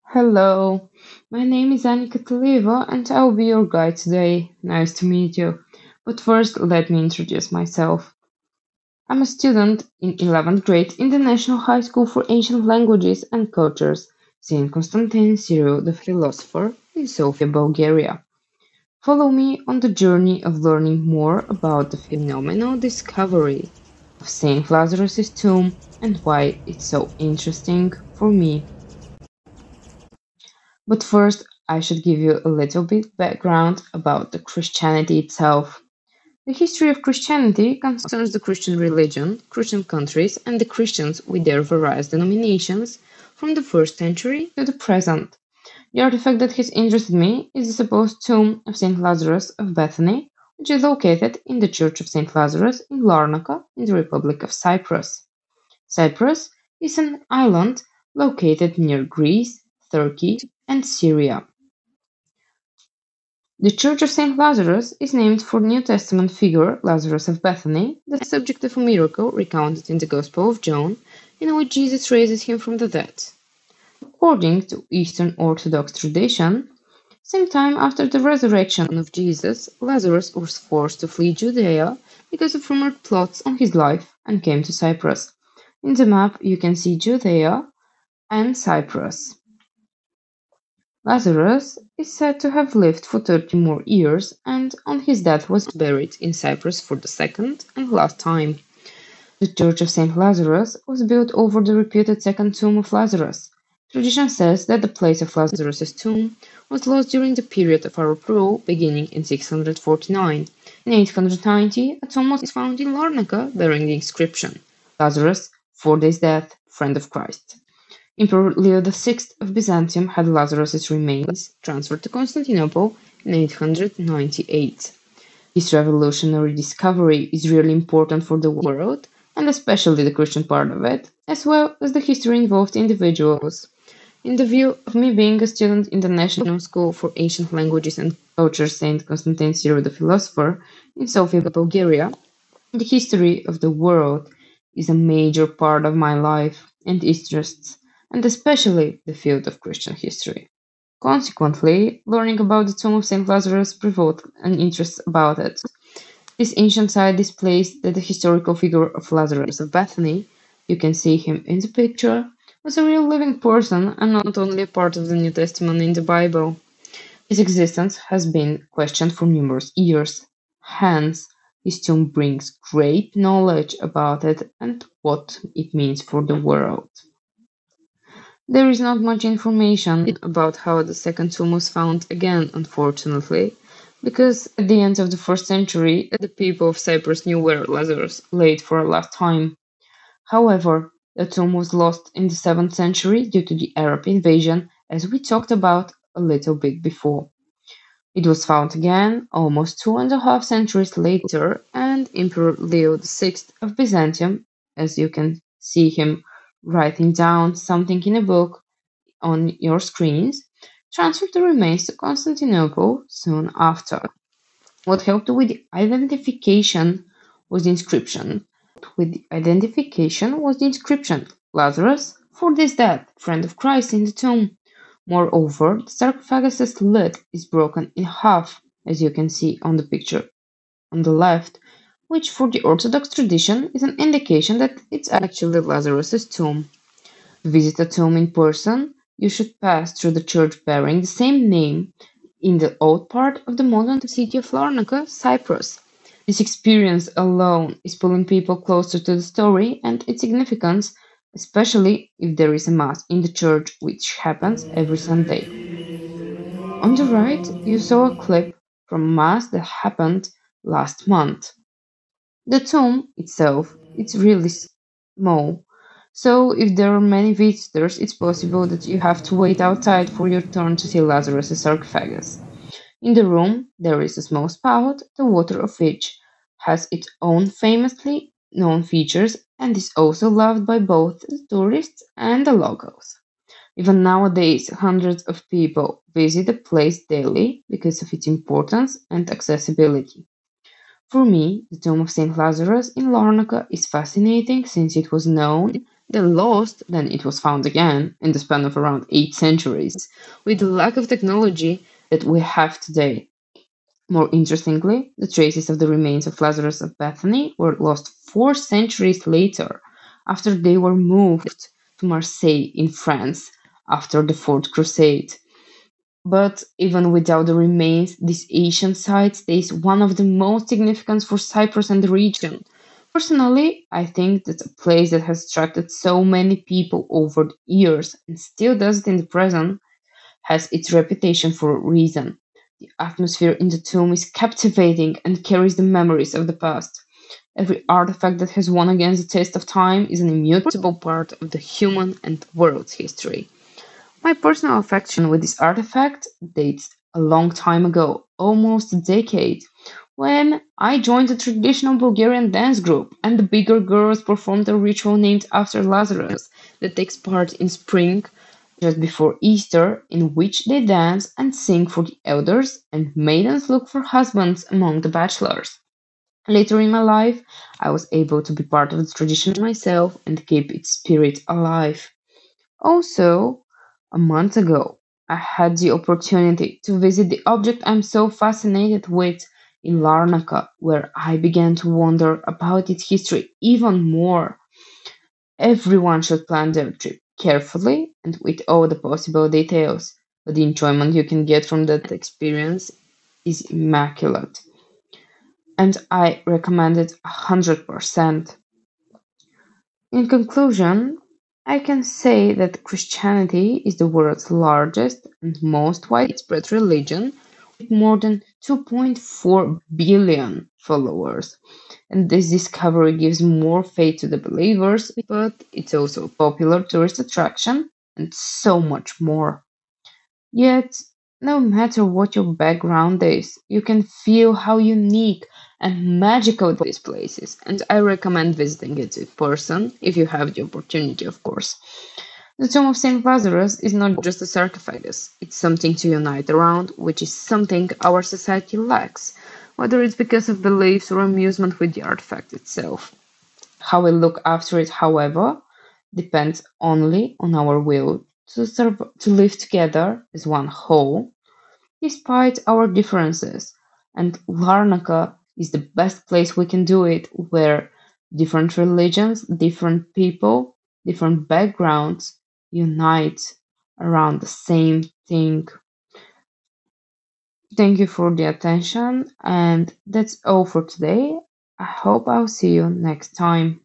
Hello, my name is Katelieva and I'll be your guide today. Nice to meet you. But first, let me introduce myself. I'm a student in 11th grade in the National High School for Ancient Languages and Cultures, St. Constantine Cyril the Philosopher in Sofia, Bulgaria. Follow me on the journey of learning more about the phenomenal discovery of St. Lazarus' tomb and why it's so interesting for me. But first, I should give you a little bit background about the Christianity itself. The history of Christianity concerns the Christian religion, Christian countries, and the Christians with their various denominations from the first century to the present. The artifact that has interested me is the supposed tomb of Saint Lazarus of Bethany, which is located in the Church of Saint Lazarus in Larnaca in the Republic of Cyprus. Cyprus is an island located near Greece, Turkey, and Syria. The Church of Saint Lazarus is named for New Testament figure Lazarus of Bethany, the subject of a miracle recounted in the Gospel of John, in which Jesus raises him from the dead. According to Eastern Orthodox tradition, some time after the resurrection of Jesus, Lazarus was forced to flee Judea because of rumored plots on his life and came to Cyprus. In the map, you can see Judea and Cyprus. Lazarus is said to have lived for 30 more years and on his death was buried in Cyprus for the second and last time. The Church of St. Lazarus was built over the reputed second tomb of Lazarus. Tradition says that the place of Lazarus' tomb was lost during the period of Arab rule beginning in 649. In 890, a tomb was found in Larnaca bearing the inscription Lazarus, 4 days dead, friend of Christ. Emperor Leo VI of Byzantium had Lazarus' remains transferred to Constantinople in 898. This revolutionary discovery is really important for the world, and especially the Christian part of it, as well as the history involved individuals. In the view of me being a student in the National School for Ancient Languages and Culture St. Constantine Cyril the Philosopher in Sofia, Bulgaria, the history of the world is a major part of my life and interests, and especially the field of Christian history. Consequently, learning about the tomb of St. Lazarus provoked an interest about it. This ancient site displays that the historical figure of Lazarus of Bethany, you can see him in the picture, was a real living person and not only a part of the New Testament in the Bible. His existence has been questioned for numerous years. Hence, his tomb brings great knowledge about it and what it means for the world. There is not much information about how the second tomb was found again, unfortunately, because at the end of the first century, the people of Cyprus knew where Lazarus laid for a last time. However, the tomb was lost in the 7th century due to the Arab invasion, as we talked about a little bit before. It was found again almost 2.5 centuries later, and Emperor Leo VI of Byzantium, as you can see him writing down something in a book on your screens, transferred the remains to Constantinople soon after. What helped with the identification was the inscription. Lazarus, 4 days dead, friend of Christ in the tomb. Moreover, the sarcophagus's lid is broken in half, as you can see on the picture on the left, which for the Orthodox tradition is an indication that it's actually Lazarus's tomb. To visit a tomb in person, you should pass through the church bearing the same name in the old part of the modern city of Larnaca, Cyprus. This experience alone is pulling people closer to the story and its significance, especially if there is a mass in the church, which happens every Sunday. On the right, you saw a clip from a mass that happened last month. The tomb itself is really small, so if there are many visitors, it's possible that you have to wait outside for your turn to see Lazarus' sarcophagus. In the room, there is a small spout, the water of which has its own famously known features and is also loved by both the tourists and the locals. Even nowadays, hundreds of people visit the place daily because of its importance and accessibility. For me, the tomb of St. Lazarus in Larnaca is fascinating since it was known They lost, then it was found again in the span of around 8 centuries, with the lack of technology that we have today. More interestingly, the traces of the remains of Lazarus of Bethany were lost 4 centuries later, after they were moved to Marseille in France after the Fourth Crusade. But even without the remains, this ancient site stays one of the most significant for Cyprus and the region. Personally, I think that's a place that has attracted so many people over the years and still does it in the present, has its reputation for a reason. The atmosphere in the tomb is captivating and carries the memories of the past. Every artifact that has won against the test of time is an immutable part of the human and world's history. My personal affection with this artifact dates a long time ago, almost a decade, when I joined a traditional Bulgarian dance group and the bigger girls performed a ritual named after Lazarus that takes part in spring just before Easter, in which they dance and sing for the elders and maidens look for husbands among the bachelors. Later in my life, I was able to be part of the tradition myself and keep its spirit alive. Also, a month ago, I had the opportunity to visit the object I'm so fascinated with in Larnaca, where I began to wonder about its history even more. Everyone should plan their trip carefully and with all the possible details, but the enjoyment you can get from that experience is immaculate, and I recommend it 100%. In conclusion, I can say that Christianity is the world's largest and most widespread religion with more than 2.4 billion followers. And this discovery gives more faith to the believers, but it's also a popular tourist attraction and so much more. Yet, no matter what your background is, you can feel how unique and magical this place is, and I recommend visiting it in person if you have the opportunity, of course. The Tomb of St. Lazarus is not just a sarcophagus, it's something to unite around, which is something our society lacks, whether it's because of beliefs or amusement with the artifact itself. How we look after it, however, depends only on our will to live together as one whole, despite our differences. And Larnaca is the best place we can do it, where different religions, different people, different backgrounds unite around the same thing. Thank you for the attention, and that's all for today. I hope I'll see you next time.